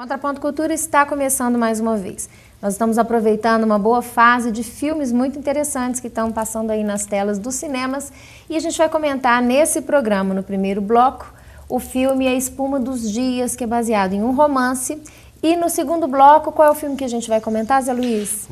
Contraponto Cultura está começando mais uma vez. Nós estamos aproveitando uma boa fase de filmes muito interessantes que estão passando aí nas telas dos cinemas e a gente vai comentar nesse programa, no primeiro bloco, o filme A Espuma dos Dias, que é baseado em um romance. E no segundo bloco, qual é o filme que a gente vai comentar, Zé Luiz?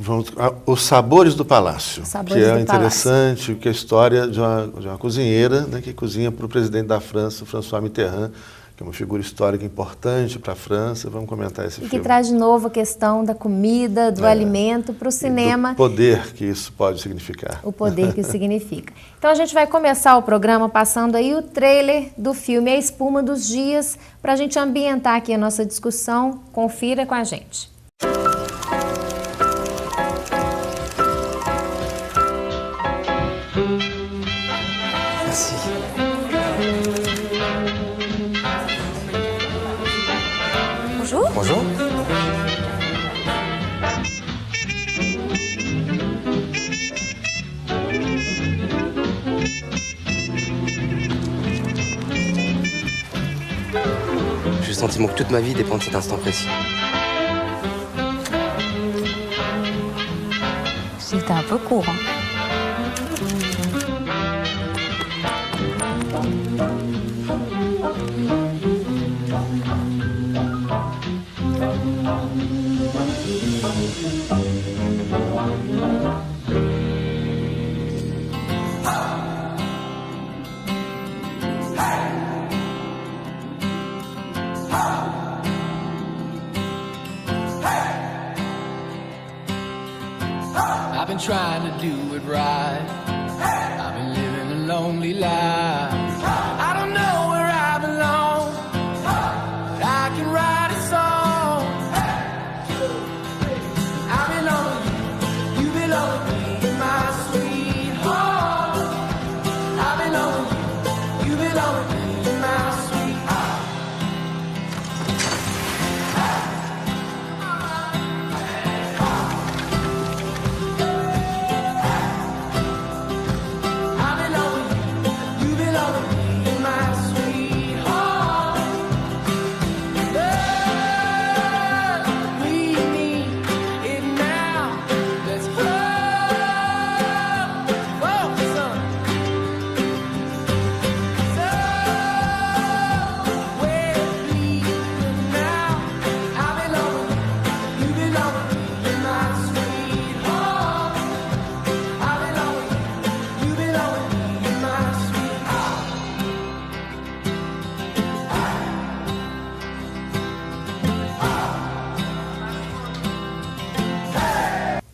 Os Sabores do Palácio, Sabores que é do interessante, Palácio. que é a história de uma cozinheira, né, que cozinha para o presidente da França, François Mitterrand, que é uma figura histórica importante para a França. Vamos comentar esse filme. E que traz de novo a questão da comida, do alimento para o cinema. Do poder que isso pode significar. O poder que isso significa. Então a gente vai começar o programa passando aí o trailer do filme A Espuma dos Dias, para a gente ambientar aqui a nossa discussão. Confira com a gente. Merci. Bonjour. Bonjour. J'ai le sentiment que toute ma vie dépend de cet instant précis. C'était un peu court. Hein. I've been trying to do it right. I've been living a lonely life. I don't know where I belong, but I can write a song. I belong to you, you belong to me, my sweet home. I belong to you, you belong to me, my sweet home.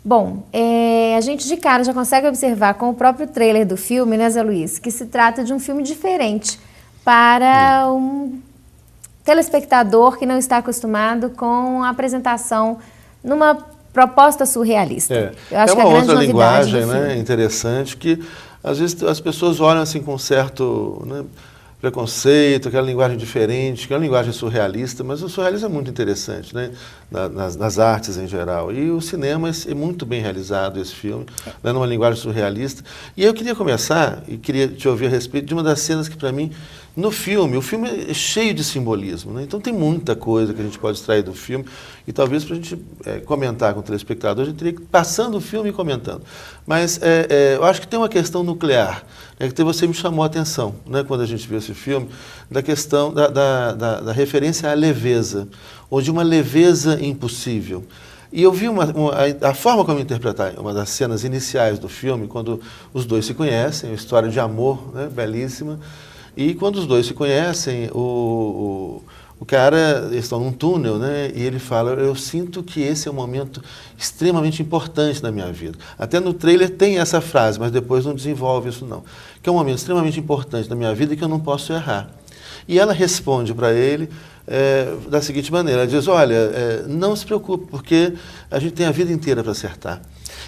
Bom, a gente de cara já consegue observar com o próprio trailer do filme, né, Zé Luiz, que se trata de um filme diferente para um telespectador que não está acostumado com a apresentação numa proposta surrealista. Eu acho que uma outra linguagem, né, interessante, que às vezes as pessoas olham assim com certo, né, preconceito, aquela linguagem diferente, aquela linguagem surrealista, mas o surrealismo é muito interessante, né? nas artes em geral. E o cinema é muito bem realizado, esse filme, né? Numa linguagem surrealista. E eu queria começar, e queria te ouvir a respeito de uma das cenas que, para mim, no filme, o filme é cheio de simbolismo, né? Então tem muita coisa que a gente pode extrair do filme, e talvez para a gente comentar com o telespectador, a gente teria que ir passando o filme e comentando. Mas eu acho que tem uma questão nuclear, né, que você me chamou a atenção, né, quando a gente viu esse filme, da questão da referência à leveza, ou de uma leveza impossível. E eu vi a forma como interpretar uma das cenas iniciais do filme, quando os dois se conhecem, uma história de amor, né, belíssima, e quando os dois se conhecem, o cara, eles estão num túnel, né, e ele fala, eu sinto que esse é um momento extremamente importante na minha vida. Até no trailer tem essa frase, mas depois não desenvolve isso não. Que é um momento extremamente importante na minha vida e que eu não posso errar. E ela responde para ele da seguinte maneira, ela diz, olha, não se preocupe, porque a gente tem a vida inteira para acertar.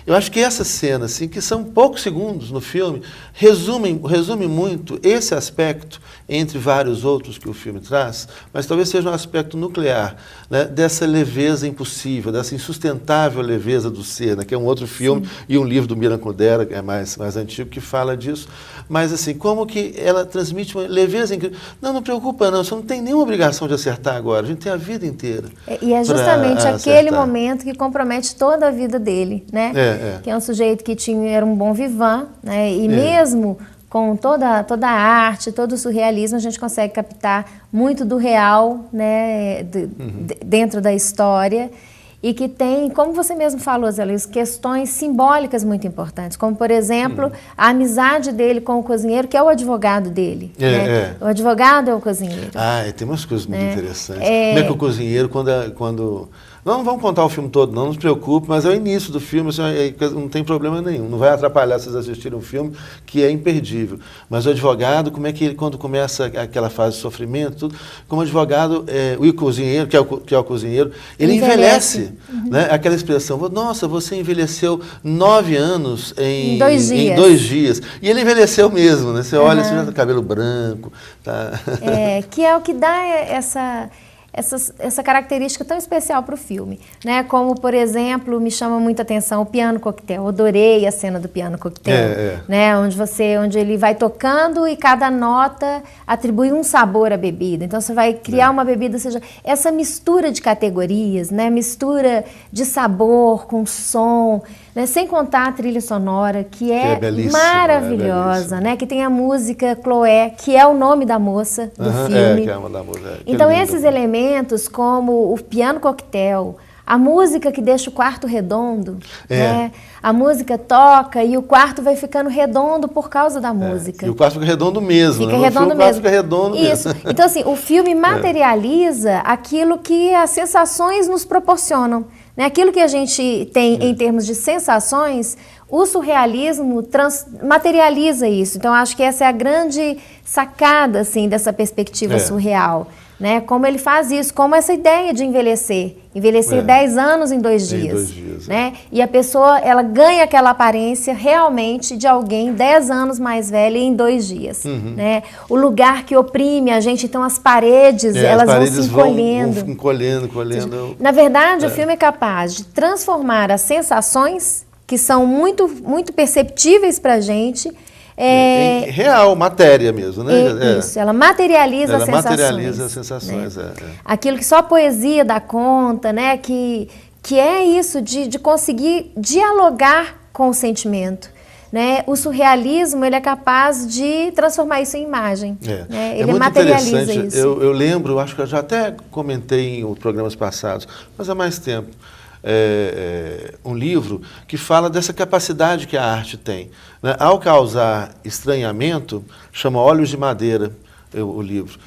Eu acho que essa cena, assim, que são poucos segundos no filme, resume muito esse aspecto, entre vários outros que o filme traz, mas talvez seja um aspecto nuclear, né, dessa leveza impossível, dessa insustentável leveza do ser, né, que é um outro filme e um livro do Milan Kundera, que é mais antigo, que fala disso. Mas, assim, como que ela transmite uma leveza incrível. Não preocupa não, você não tem nenhuma obrigação de acertar agora, a gente tem a vida inteira. E é justamente aquele momento que compromete toda a vida dele, né? Que é um sujeito que era um bom vivant, né? E mesmo com toda a arte, todo o surrealismo, a gente consegue captar muito do real, né, dentro da história, e que tem, como você mesmo falou, Zé Luiz, questões simbólicas muito importantes, como, por exemplo, a amizade dele com o cozinheiro, que é o advogado dele. Né? O advogado é o cozinheiro. Tem umas coisas muito interessantes. Como é que o cozinheiro, quando... Não vamos contar o filme todo, não se preocupe, mas é o início do filme, assim, não tem problema nenhum, não vai atrapalhar vocês assistirem um filme que é imperdível. Mas o advogado, como é que ele, quando começa aquela fase de sofrimento, tudo, como advogado, o cozinheiro, que é o cozinheiro, ele envelhece. Né? Aquela expressão, nossa, você envelheceu 9 anos em 2 dias. E ele envelheceu mesmo, né? Você olha, você já tem cabelo branco. Tá? Que é o que dá essa característica tão especial para o filme, né? Como, por exemplo, me chama muita atenção o piano coquetel. Eu adorei a cena do piano coquetel, né? Onde ele vai tocando e cada nota atribui um sabor à bebida. Então você vai criar uma bebida, seja essa mistura de categorias, né? Mistura de sabor com som, né? Sem contar a trilha sonora que é maravilhosa, né? Que tem a música Chloé, que é o nome da moça do filme. Que é uma da moça. Então esses elementos, como o piano coquetel, a música que deixa o quarto redondo, né? A música toca e o quarto vai ficando redondo por causa da música. E o quarto fica redondo mesmo. Fica redondo mesmo. Fica redondo Isso. mesmo. Então, assim, o filme materializa aquilo que as sensações nos proporcionam. Né? Aquilo que a gente tem em termos de sensações, o surrealismo materializa isso. Então, acho que essa é a grande sacada, assim, dessa perspectiva surreal. Né? Como ele faz isso, como essa ideia de envelhecer 10 anos em 2 dias. Em 2 dias, né? E a pessoa, ela ganha aquela aparência realmente de alguém 10 anos mais velha em 2 dias. Né? O lugar que oprime a gente, então as paredes, elas vão se encolhendo. Vão encolhendo. Na verdade, o filme é capaz de transformar as sensações, que são muito, muito perceptíveis para a gente, em real, matéria mesmo, né? Isso, ela materializa as sensações. Materializa as sensações, né? Aquilo que só a poesia dá conta, né? Que é isso, de conseguir dialogar com o sentimento. Né? O surrealismo, ele é capaz de transformar isso em imagem. Né? Ele muito materializa isso. Eu lembro, acho que eu já até comentei em programas passados, mas há mais tempo, um livro que fala dessa capacidade que a arte tem. Né? Ao causar estranhamento, chama Olhos de Madeira, o livro.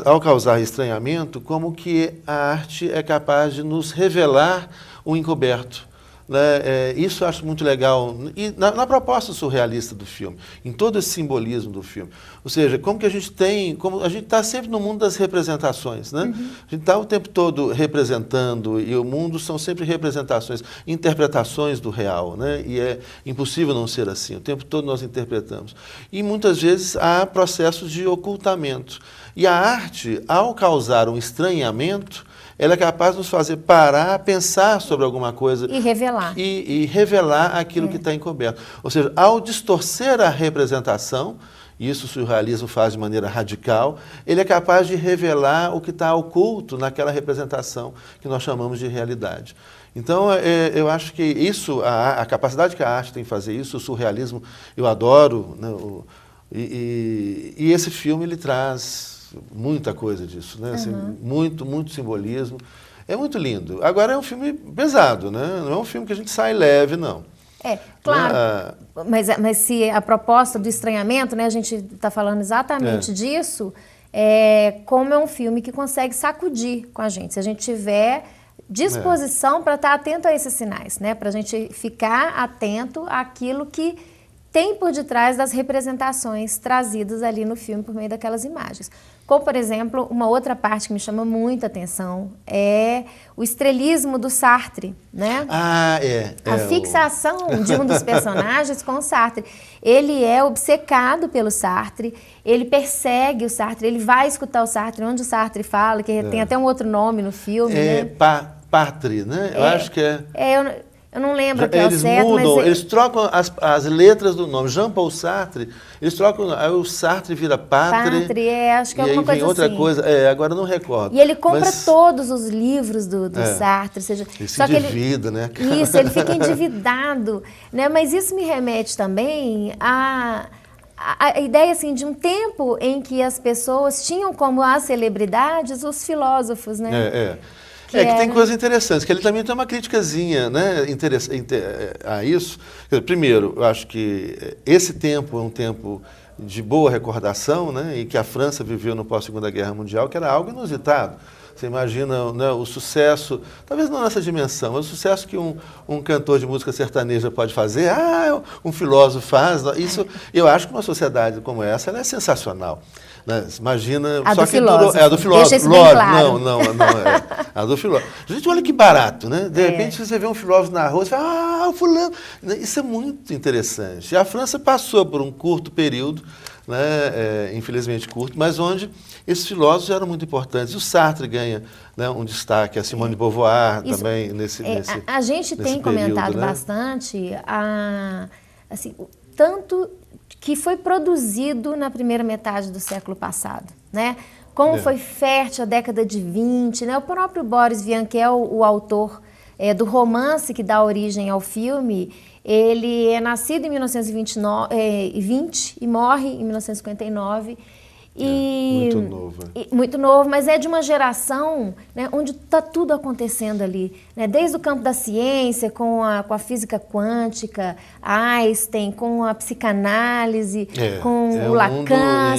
Ao causar estranhamento, como que a arte é capaz de nos revelar o encoberto. Né? Isso eu acho muito legal. E na proposta surrealista do filme, em todo esse simbolismo do filme. Ou seja, como que a gente tem... a gente está sempre no mundo das representações. Né? A gente está o tempo todo representando, e o mundo são sempre representações, interpretações do real. Né? E é impossível não ser assim. O tempo todo nós interpretamos. E muitas vezes há processos de ocultamento. E a arte, ao causar um estranhamento, ela é capaz de nos fazer parar, pensar sobre alguma coisa. E revelar. E revelar aquilo que está encoberto. Ou seja, ao distorcer a representação, isso o surrealismo faz de maneira radical, ele é capaz de revelar o que está oculto naquela representação que nós chamamos de realidade. Então, eu acho que isso, a capacidade que a arte tem de fazer isso, o surrealismo, eu adoro. Né? E esse filme, ele traz muita coisa disso, né? Assim, muito simbolismo. É muito lindo. Agora é um filme pesado, né? Não é um filme que a gente sai leve, não. Claro. Mas se a proposta do estranhamento, né? A gente está falando exatamente disso, como é um filme que consegue sacudir com a gente. Se a gente tiver disposição para estar atento a esses sinais, né? Para a gente ficar atento àquilo que tem por detrás das representações trazidas ali no filme por meio daquelas imagens. Como, por exemplo, uma outra parte que me chama muita atenção é o estrelismo do Sartre, né? A fixação de um dos personagens com o Sartre. Ele é obcecado pelo Sartre, ele persegue o Sartre, ele vai escutar o Sartre, onde o Sartre fala, que tem até um outro nome no filme, né? Partre, né? Eu acho que é... Eu não lembro que é o certo, mudam, mas... Eles trocam as letras do nome. Jean-Paul Sartre, eles trocam... Aí o Sartre vira Partre. Acho que é alguma coisa assim. outra coisa, agora eu não recordo. E ele compra todos os livros do Sartre. Ou seja, ele se endivida, né? Isso, ele fica endividado. Né? Mas isso me remete também a ideia assim, de um tempo em que as pessoas tinham como as celebridades os filósofos, né? Que tem coisas interessantes, que ele também tem uma criticazinha, né, a isso. Primeiro, eu acho que esse tempo é um tempo de boa recordação, né, e que a França viveu no pós-Segunda Guerra Mundial, que era algo inusitado. Você imagina, né, o sucesso, talvez não nessa dimensão, mas o sucesso que um cantor de música sertaneja pode fazer, um filósofo faz. Isso, eu acho que uma sociedade como essa ela é sensacional. Né? Imagina, a só do que filósofo. Durou, a do filósofo. Deixa isso bem claro. Não, a do filósofo. Gente, olha que barato, né? De repente você vê um filósofo na rua, você fala, o fulano. Isso é muito interessante. E a França passou por um curto período, né, infelizmente curto, mas onde esses filósofos eram muito importantes. O Sartre ganha, né, um destaque, a Simone de Beauvoir também nesse a gente tem período, comentado, né? Bastante assim, tanto que foi produzido na primeira metade do século passado, né? Como foi fértil a década de 20, né? O próprio Boris Vian, que é o autor do romance que dá origem ao filme, ele é nascido em 1920 e morre em 1959. Muito novo. Muito novo, mas é de uma geração, né, onde está tudo acontecendo ali. Né? Desde o campo da ciência, com a física quântica, Einstein, com a psicanálise, com o Lacan.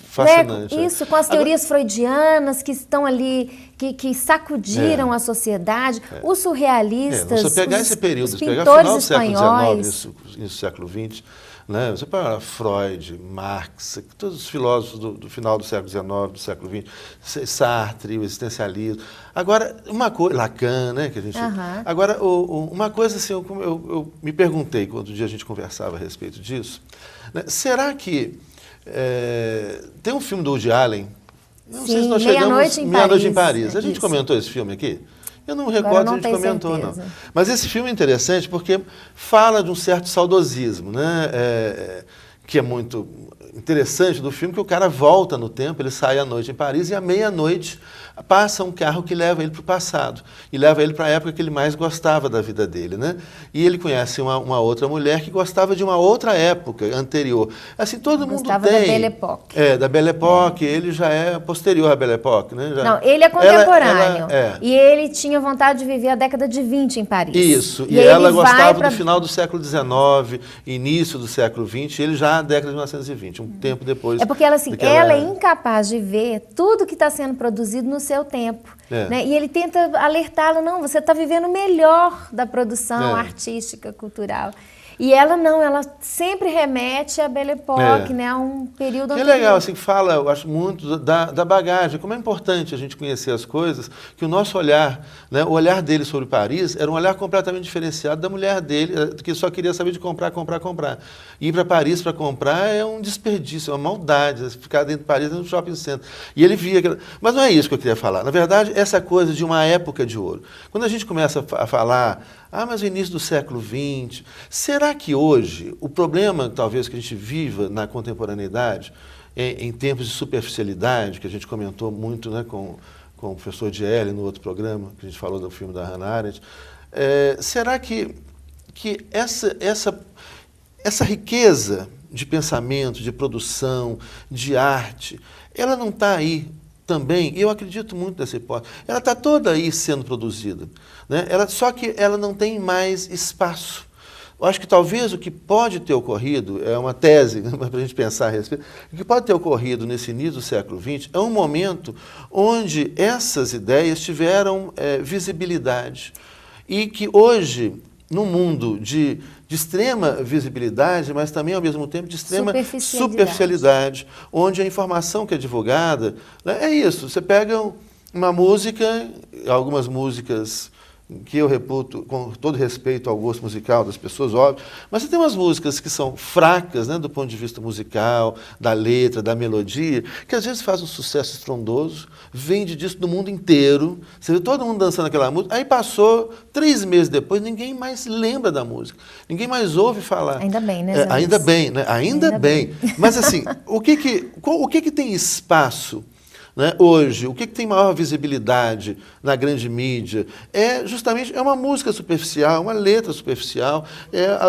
Fascinante. Isso, com as teorias freudianas que estão ali, que sacudiram a sociedade. Os surrealistas, você pegar esse período, os pegar pintores final do espanhóis. século XIX, início do século XX, né? Você para Freud, Marx, todos os filósofos do final do século XIX, do século XX, Sartre, o existencialismo. Agora, uma coisa, Lacan, né? Que a gente, agora, uma coisa assim, eu me perguntei quando um dia a gente conversava a respeito disso, né? Será que tem um filme do Woody Allen? Não sei se nós chegamos, Meia-Noite em Paris. A gente comentou esse filme aqui? Eu não recordo se a gente comentou, certeza. Não. Mas esse filme é interessante porque fala de um certo saudosismo, né? Que é muito interessante do filme, que o cara volta no tempo, ele sai à noite em Paris e à meia-noite passa um carro que leva ele para o passado e leva ele para a época que ele mais gostava da vida dele, né? E ele conhece uma outra mulher que gostava de uma outra época anterior. Assim, todo mundo tem. Gostava da Belle Époque. Da Belle Époque, ele já é posterior à Belle Époque, né? Não, ele é contemporâneo. E ele tinha vontade de viver a década de 20 em Paris. Isso, e ela gostava do final do século XIX, início do século XX, ele já na década de 1920, um tempo depois. É porque ela, assim, ela é incapaz de ver tudo que está sendo produzido no seu tempo. Né? E ele tenta alertá-la, não, você está vivendo o melhor da produção artística, cultural. E ela não, ela sempre remete à Belle Époque, né, a um período anterior. É legal, assim, fala, eu acho muito da bagagem, como é importante a gente conhecer as coisas, que o nosso olhar, né, o olhar dele sobre Paris era um olhar completamente diferenciado da mulher dele, que só queria saber de comprar. Ir para Paris para comprar é um desperdício, é uma maldade, ficar dentro de Paris, dentro do shopping center. E ele via aquilo. Mas não é isso que eu queria falar. Na verdade, essa coisa de uma época de ouro. Quando a gente começa a falar, mas o início do século XX, será que hoje o problema, talvez, que a gente viva na contemporaneidade, em tempos de superficialidade, que a gente comentou muito, né, com o professor Dielli no outro programa, que a gente falou do filme da Hannah Arendt, será que essa riqueza de pensamento, de produção, de arte, ela não está aí também, e eu acredito muito nessa hipótese, ela está toda aí sendo produzida, né? Só que ela não tem mais espaço. Eu acho que talvez o que pode ter ocorrido, é uma tese para a gente pensar a respeito, o que pode ter ocorrido nesse início do século XX é um momento onde essas ideias tiveram visibilidade e que hoje num mundo de extrema visibilidade, mas também, ao mesmo tempo, de extrema superficialidade, onde a informação que é divulgada, né, é isso. Você pega uma música, algumas músicas que eu reputo, com todo respeito ao gosto musical das pessoas, óbvio, mas você tem umas músicas que são fracas, né, do ponto de vista musical, da letra, da melodia, que às vezes faz um sucesso estrondoso, vende disso do mundo inteiro, você vê todo mundo dançando aquela música, aí passou 3 meses depois, ninguém mais lembra da música, ninguém mais ouve falar. Ainda bem, né, Zé? Ainda bem, né? Ainda bem. Mas assim, o que tem espaço, né, hoje? O que tem maior visibilidade na grande mídia? É justamente uma música superficial, uma letra superficial,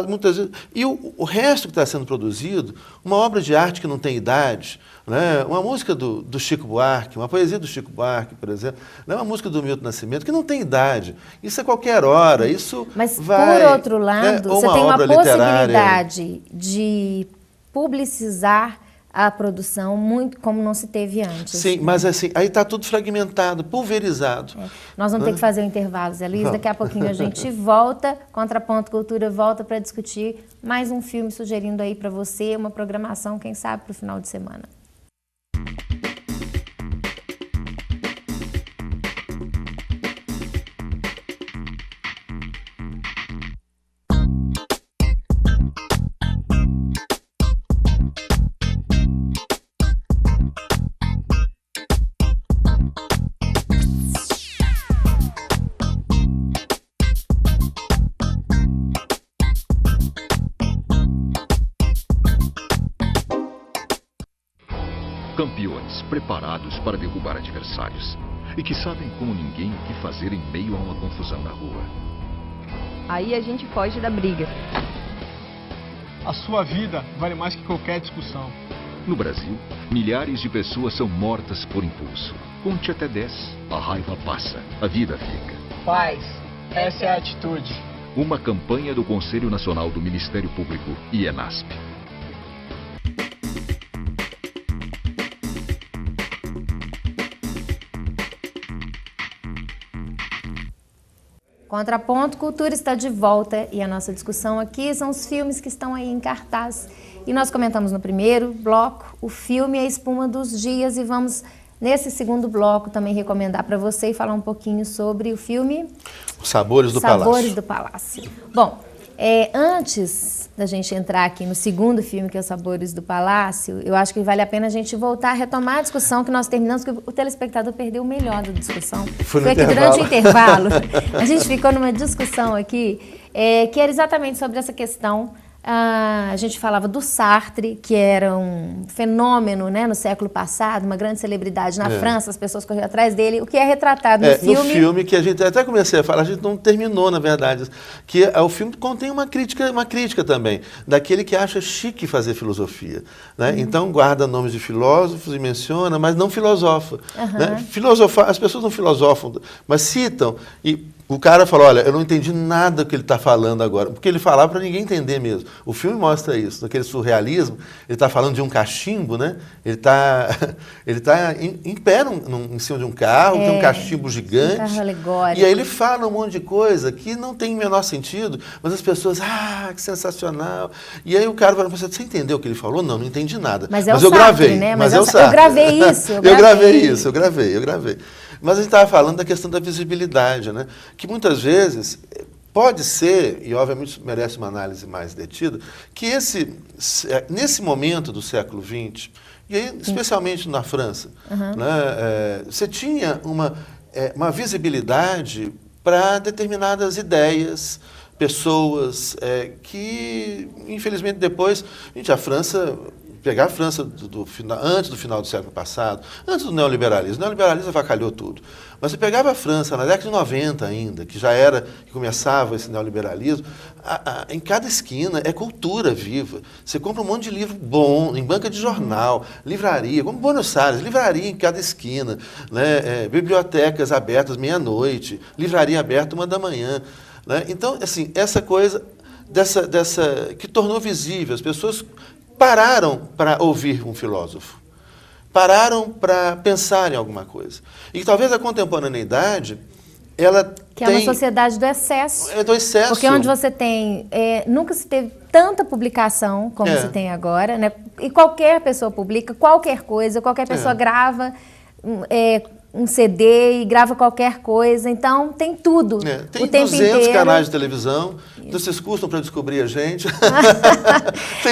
muitas vezes, e o resto que está sendo produzido, uma obra de arte que não tem idade, né, uma música do Chico Buarque, uma poesia do Chico Buarque, por exemplo, né, uma música do Milton Nascimento, que não tem idade. Isso é qualquer hora, isso Mas, vai... por outro lado, né, você tem uma literária. possibilidade de publicizar a produção muito como não se teve antes. Sim, mas assim, aí está tudo fragmentado, pulverizado. Nós vamos ter que fazer um intervalo, Zé Luiz. Daqui a pouquinho a gente volta, Contraponto Cultura volta para discutir mais um filme, sugerindo aí para você uma programação, quem sabe, para o final de semana. Campeões preparados para derrubar adversários e que sabem como ninguém o que fazer em meio a uma confusão na rua. Aí a gente foge da briga. A sua vida vale mais que qualquer discussão. No Brasil, milhares de pessoas são mortas por impulso. Conte até 10, a raiva passa, a vida fica. Paz, essa é a atitude. Uma campanha do Conselho Nacional do Ministério Público e ENASP. Contraponto Cultura está de volta e a nossa discussão aqui são os filmes que estão aí em cartaz. E nós comentamos no primeiro bloco o filme A Espuma dos Dias e vamos, nesse segundo bloco, também recomendar para você e falar um pouquinho sobre o filme Os Sabores do Palácio. Sabores do Palácio. Bom, antes da gente entrar aqui no segundo filme, que é Os Sabores do Palácio, eu acho que vale a pena a gente voltar a retomar a discussão que nós terminamos, porque o telespectador perdeu o melhor da discussão. Foi aqui durante o intervalo. A gente ficou numa discussão aqui, que era exatamente sobre essa questão. A gente falava do Sartre, que era um fenômeno, né, no século passado, uma grande celebridade na França, as pessoas corriam atrás dele, o que é retratado no filme. No filme, que a gente até comecei a falar, a gente não terminou, na verdade, que o filme contém uma crítica também, daquele que acha chique fazer filosofia. Né? Então, guarda nomes de filósofos e menciona, mas não filosofa. Né? As pessoas não filosofam, mas citam, e o cara falou, olha, eu não entendi nada do que ele está falando agora, porque ele falava para ninguém entender mesmo. O filme mostra isso, naquele surrealismo, ele está falando de um cachimbo, né? Ele tá em pé em cima de um carro, tem um cachimbo gigante. Um carro alegórico. E aí ele fala um monte de coisa que não tem o menor sentido, mas as pessoas, que sensacional. E aí o cara fala, você entendeu o que ele falou? Não entendi nada. Mas eu Sartre, gravei, né? Mas eu gravei isso. Eu gravei. Mas a gente estava falando da questão da visibilidade, né? Que muitas vezes pode ser, e obviamente merece uma análise mais detida, que nesse momento do século XX, e aí, especialmente na França, né, você tinha uma visibilidade para determinadas ideias, pessoas que, infelizmente, depois, a França... Pegar a França antes do final do século passado, antes do neoliberalismo. O neoliberalismo avacalhou tudo. Mas você pegava a França na década de 90 ainda, que começava esse neoliberalismo, em cada esquina é cultura viva. Você compra um monte de livro bom, em banca de jornal, livraria, como Buenos Aires, livraria em cada esquina, né? Bibliotecas abertas meia-noite, livraria aberta 1h. Né? Então, assim, essa coisa que tornou visível, as pessoas pararam para ouvir um filósofo, pararam para pensar em alguma coisa. E talvez a contemporaneidade ela que é uma sociedade do excesso. É do excesso. Porque onde você tem... nunca se teve tanta publicação como se tem agora, né? E qualquer pessoa publica qualquer coisa, qualquer pessoa grava um CD e grava qualquer coisa. Então, tem tudo Tem o tempo 200 inteiro. canais de televisão. Então, vocês custam para descobrir a gente.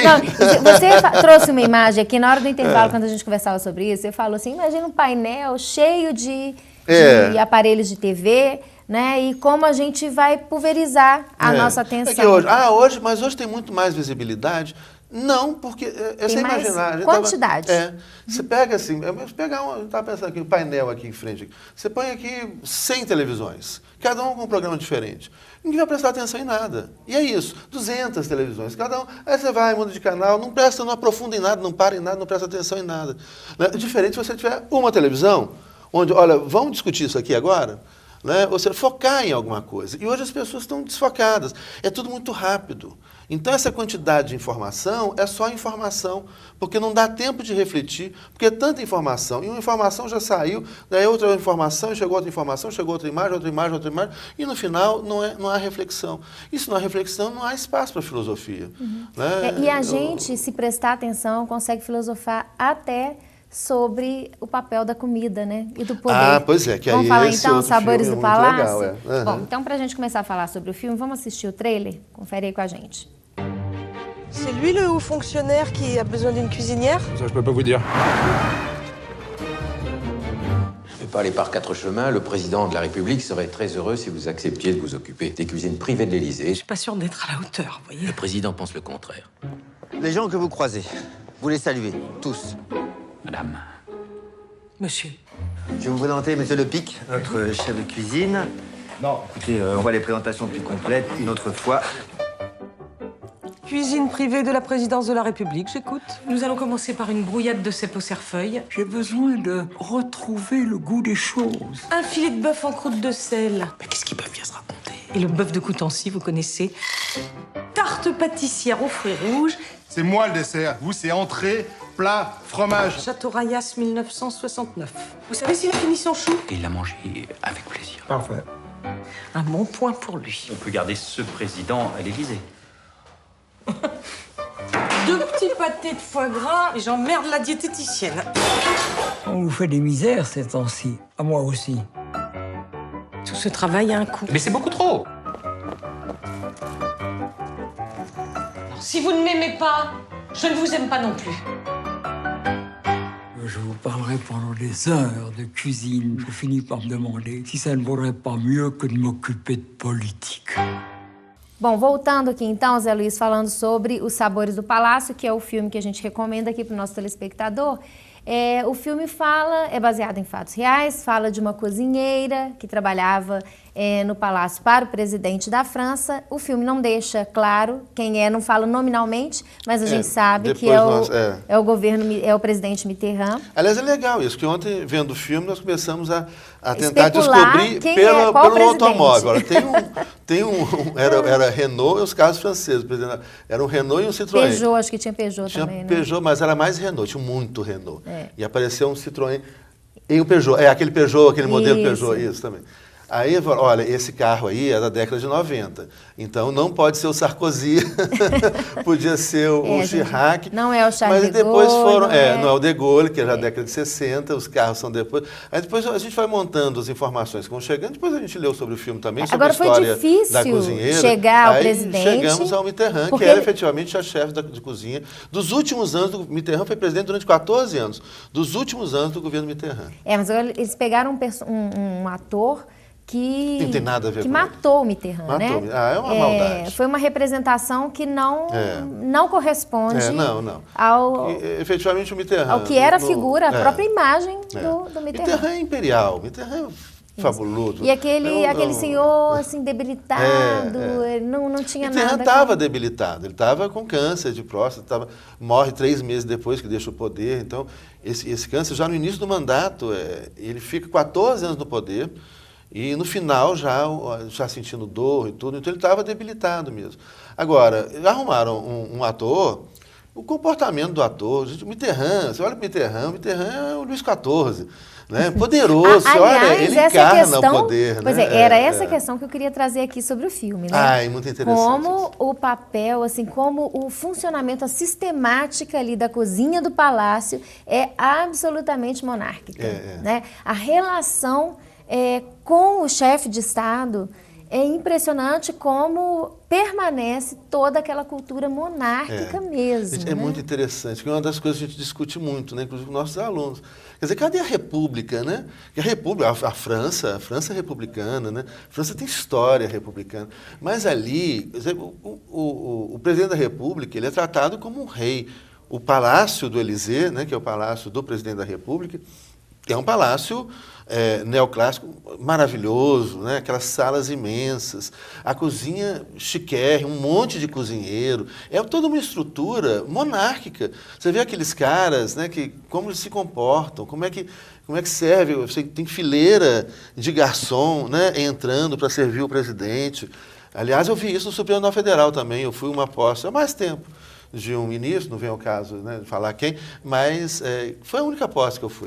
Não, você trouxe uma imagem aqui, na hora do intervalo, quando a gente conversava sobre isso, você falou assim, imagina um painel cheio de aparelhos de TV, né? E como a gente vai pulverizar a nossa atenção. Mas hoje tem muito mais visibilidade. Não, porque você imaginar... Quantidade. Você pega assim, eu estava pensando aqui, um painel aqui em frente. Você põe aqui 100 televisões, cada um com um programa diferente. Ninguém vai prestar atenção em nada. E é isso, 200 televisões, cada um. Aí você vai, muda de canal, não aprofunda em nada, não para em nada, não presta atenção em nada. Diferente se você tiver uma televisão, onde, olha, vamos discutir isso aqui agora? Né? Ou seja, focar em alguma coisa. E hoje as pessoas estão desfocadas. É tudo muito rápido. Então, essa quantidade de informação é só informação, porque não dá tempo de refletir, porque é tanta informação. E uma informação já saiu, daí outra informação, chegou outra informação, chegou outra imagem, outra imagem, outra imagem, e no final não há reflexão. E se não há reflexão, não há espaço para filosofia. Né? E a gente, se prestar atenção, consegue filosofar até sobre o papel da comida, né? E do poder. Pois é. Que vamos aí falar então, Os Sabores do Palácio? Legal, Bom, então pra gente começar a falar sobre o filme, vamos assistir o trailer? Confere aí com a gente. C'est lui le haut fonctionnaire qui a besoin d'une cuisinière? Ça, je peux pas vous dire. Je vais pas aller par quatre chemins. Le président de la République serait très heureux si vous acceptiez de vous occuper des cuisines privées de l'Élysée. Je suis pas sûre d'être à la hauteur, vous voyez. Le président pense le contraire. Les gens que vous croisez, vous les saluez, tous. Madame. Monsieur. Je vais vous présenter Monsieur Lepic, notre chef de cuisine. Non, écoutez, on voit les présentations plus complètes une autre fois. Cuisine privée de la présidence de la République, j'écoute. Nous allons commencer par une brouillade de cèpe au cerfeuil. J'ai besoin de retrouver le goût des choses. Un filet de bœuf en croûte de sel. Mais qu'est-ce qu'ils peuvent bien se raconter? Et le bœuf de Coutancy, vous connaissez. Tarte pâtissière aux fruits rouges. C'est moi le dessert. Vous, c'est entrée, plat, fromage. Château Rayas 1969. Vous savez s'il a fini son chou? Il l'a mangé avec plaisir. Parfait. Un bon point pour lui. On peut garder ce président à l'Élysée. 2 petits pâtés de foie gras et j'emmerde la diététicienne. On vous fait des misères ces temps-ci. À moi aussi. Tout ce travail a un coût. Mais c'est beaucoup trop. Alors, si vous ne m'aimez pas, je ne vous aime pas non plus. Je vous parlerai pendant des heures de cuisine. Je finis par me demander si ça ne vaudrait pas mieux que de m'occuper de politique. Bom, voltando aqui então, Zé Luiz, falando sobre Os Sabores do Palácio, que é o filme que a gente recomenda aqui para o nosso telespectador. O filme é baseado em fatos reais, fala de uma cozinheira que trabalhava no palácio para o presidente da França. O filme não deixa claro quem não fala nominalmente, mas a gente sabe que é o presidente Mitterrand. Aliás, é legal isso, que ontem, vendo o filme, nós começamos a tentar descobrir pelo automóvel. Agora, era Renault e os carros franceses. Era um Renault e um Citroën. Peugeot, acho que tinha Peugeot também, né? Peugeot, mas era mais Renault, tinha muito Renault. E apareceu um Citroën e um Peugeot. Aquele Peugeot, aquele modelo Peugeot, isso também. Aí, olha, esse carro aí é da década de 90, então não pode ser o Sarkozy, podia ser o Chirac. Não é o Charles de Gaulle. Mas depois foram, não é o de Gaulle, que é da década de 60, os carros são depois. Aí depois a gente vai montando as informações que vão chegando, depois a gente leu sobre o filme também, sobre a história da cozinheira. Chegar ao presidente. Chegamos ao Mitterrand, que era efetivamente a chefe de cozinha. Dos últimos anos, Mitterrand foi presidente durante 14 anos, dos últimos anos do governo Mitterrand. Mas agora eles pegaram um ator que não tem nada a ver que com matou o Mitterrand, né? É uma maldade. Foi uma representação que não corresponde efetivamente o Mitterrand. Ao que era a figura, a própria imagem do Mitterrand. Mitterrand é imperial, Mitterrand é fabuloso. E aquele senhor assim, debilitado, não tinha nada. Mitterrand estava debilitado, ele estava com câncer de próstata, morre 3 meses depois que deixa o poder. Então, esse câncer, já no início do mandato, ele fica 14 anos no poder. E no final, já sentindo dor e tudo, então ele estava debilitado mesmo. Agora, arrumaram um ator o comportamento do ator. Gente, o Mitterrand, você olha para o Mitterrand é o Luís XIV. Né? Poderoso, olha, ele encarna o poder. Pois né? Era essa questão que eu queria trazer aqui sobre o filme. Né? Muito interessante. Como o papel, assim, como o funcionamento, a sistemática ali da cozinha do palácio é absolutamente monárquica. Né? A relação com o chefe de Estado é impressionante como permanece toda aquela cultura monárquica mesmo. É muito interessante, que é uma das coisas que a gente discute muito, né? Inclusive com nossos alunos. Quer dizer, cadê a República, né? A República, a França é republicana, né? A França tem história republicana. Mas ali, quer dizer, o presidente da República, ele é tratado como um rei. O Palácio do Élysée, né, que é o palácio do presidente da República, é um palácio neoclássico maravilhoso, né? Aquelas salas imensas, a cozinha chiquérrima, um monte de cozinheiro, é toda uma estrutura monárquica. Você vê aqueles caras, né, como eles se comportam, como é que serve, você tem fileira de garçom, né, entrando para servir o presidente. Aliás, eu vi isso no Supremo Tribunal Federal também, eu fui uma posse há mais tempo de um ministro, não vem ao caso, né, de falar quem, mas foi a única posse que eu fui.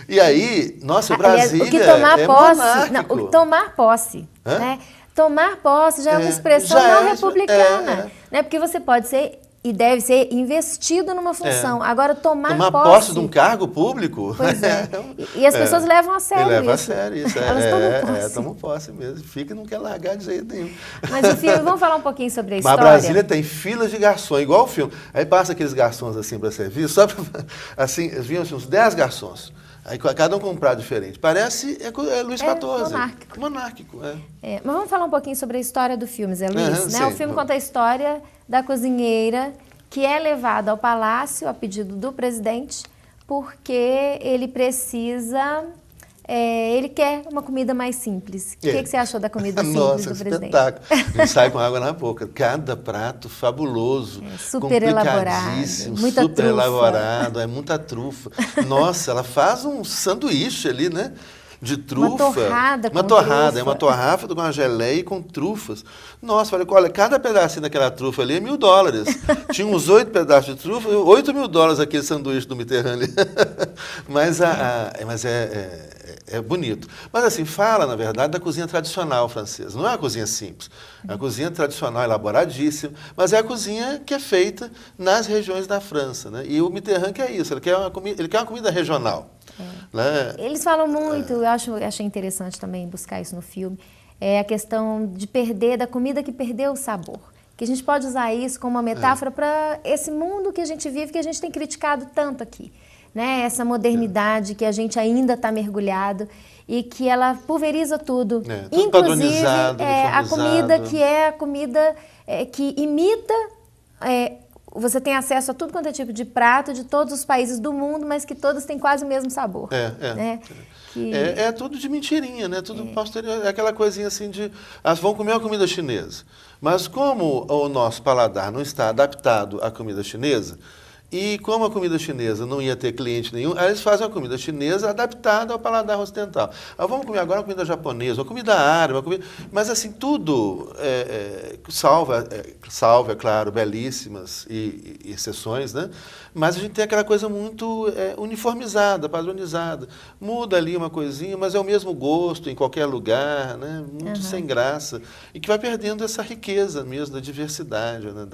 E aí, nossa, Brasília monárquico. Tomar posse, né? Tomar posse já é uma expressão não republicana, né? Porque você pode ser e deve ser investido numa função. Agora, tomar posse de um cargo público? Pois é. E as pessoas levam a sério isso. Levam a sério isso. Elas tomam posse. Tomam posse mesmo. Fica e não quer largar de jeito nenhum. Mas o filme, vamos falar um pouquinho sobre a história? Mas Brasília tem filas de garçons, igual o filme. Aí passa aqueles garçons assim para servir, só para, assim, vinham assim, uns 10 garçons. Aí cada um com um prato diferente. Parece Luís XIV. Monárquico. Mas vamos falar um pouquinho sobre a história do filme, Zé Luiz. Sim, o filme conta a história da cozinheira que é levada ao palácio a pedido do presidente porque ele precisa... ele quer uma comida mais simples. O que você achou da comida simples do presidente? Espetáculo. A gente sai com água na boca. Cada prato fabuloso, super elaborado, muita super trufa. Elaborado, muita trufa. Nossa, ela faz um sanduíche ali, né? De trufa. Uma torrada com trufa. Uma torrada com uma geleia e com trufas. Nossa, falei, olha, cada pedacinho daquela trufa ali é $1.000. Tinha uns 8 pedaços de trufa, $8.000 aquele sanduíche do Mitterrand ali. Mas é bonito. Mas assim, fala, na verdade, da cozinha tradicional francesa. Não é uma cozinha simples. É uma cozinha tradicional, elaboradíssima, mas é a cozinha que é feita nas regiões da França. Né? E o Mitterrand quer isso, ele quer uma comida regional. Né? Eles falam muito, eu achei interessante também buscar isso no filme, a questão da comida que perdeu o sabor. Que a gente pode usar isso como uma metáfora para esse mundo que a gente vive, que a gente tem criticado tanto aqui. Né? Essa modernidade que a gente ainda está mergulhado e que ela pulveriza tudo. Inclusive a comida que é a comida que imita... você tem acesso a tudo quanto é tipo de prato de todos os países do mundo, mas que todos têm quase o mesmo sabor. Né? É tudo de mentirinha, né? Tudo posterior, aquela coisinha assim de... vão comer uma comida chinesa. Mas como o nosso paladar não está adaptado à comida chinesa, e como a comida chinesa não ia ter cliente nenhum, aí eles fazem uma comida chinesa adaptada ao paladar ocidental. Vamos comer agora uma comida japonesa, uma comida árabe, mas assim, tudo salva, é claro, belíssimas e exceções, né? Mas a gente tem aquela coisa muito uniformizada, padronizada. Muda ali uma coisinha, mas é o mesmo gosto em qualquer lugar, né? Muito sem graça. E que vai perdendo essa riqueza mesmo da diversidade, né?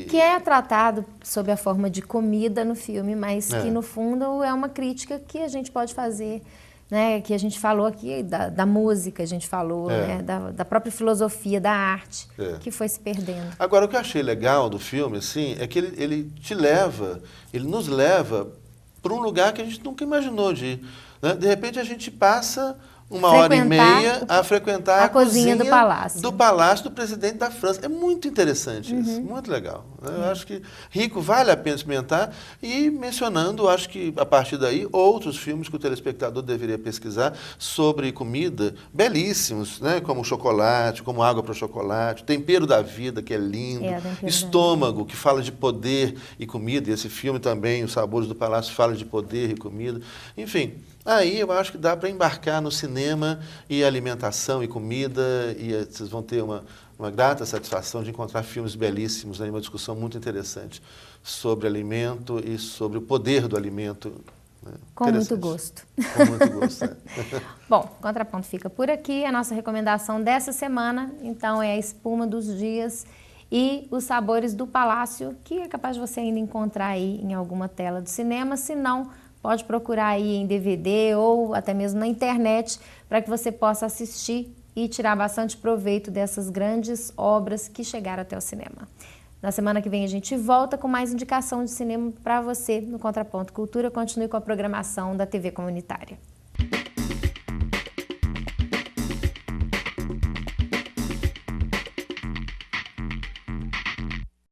Que é tratado sob a forma de comida no filme, mas que no fundo é uma crítica que a gente pode fazer, né? Que a gente falou aqui da música, a gente falou né? da própria filosofia, da arte, que foi se perdendo. Agora, o que eu achei legal do filme, assim, é que ele nos leva para um lugar que a gente nunca imaginou de ir. Né? De repente a gente passa... uma hora e meia a frequentar a cozinha do palácio do presidente da França. É muito interessante isso, muito legal. Eu acho que rico, vale a pena experimentar e mencionando, acho que a partir daí, outros filmes que o telespectador deveria pesquisar sobre comida, belíssimos, né? Como chocolate, como Água para o Chocolate, Tempero da Vida, que é lindo, Estômago, que fala de poder e comida, e esse filme também, Os Sabores do Palácio, fala de poder e comida. Enfim, Aí eu acho que dá para embarcar no cinema e alimentação e comida, e vocês vão ter uma grata satisfação de encontrar filmes belíssimos, né, uma discussão muito interessante sobre alimento e sobre o poder do alimento. Né? Com muito gosto. Com muito gosto, né? Bom, o Contraponto fica por aqui. A nossa recomendação dessa semana, então, é a Espuma dos Dias e os Sabores do Palácio, que é capaz de você ainda encontrar aí em alguma tela do cinema. Se não, pode procurar aí em DVD ou até mesmo na internet para que você possa assistir e tirar bastante proveito dessas grandes obras que chegaram até o cinema. Na semana que vem a gente volta com mais indicação de cinema para você no Contraponto Cultura. Continue com a programação da TV Comunitária.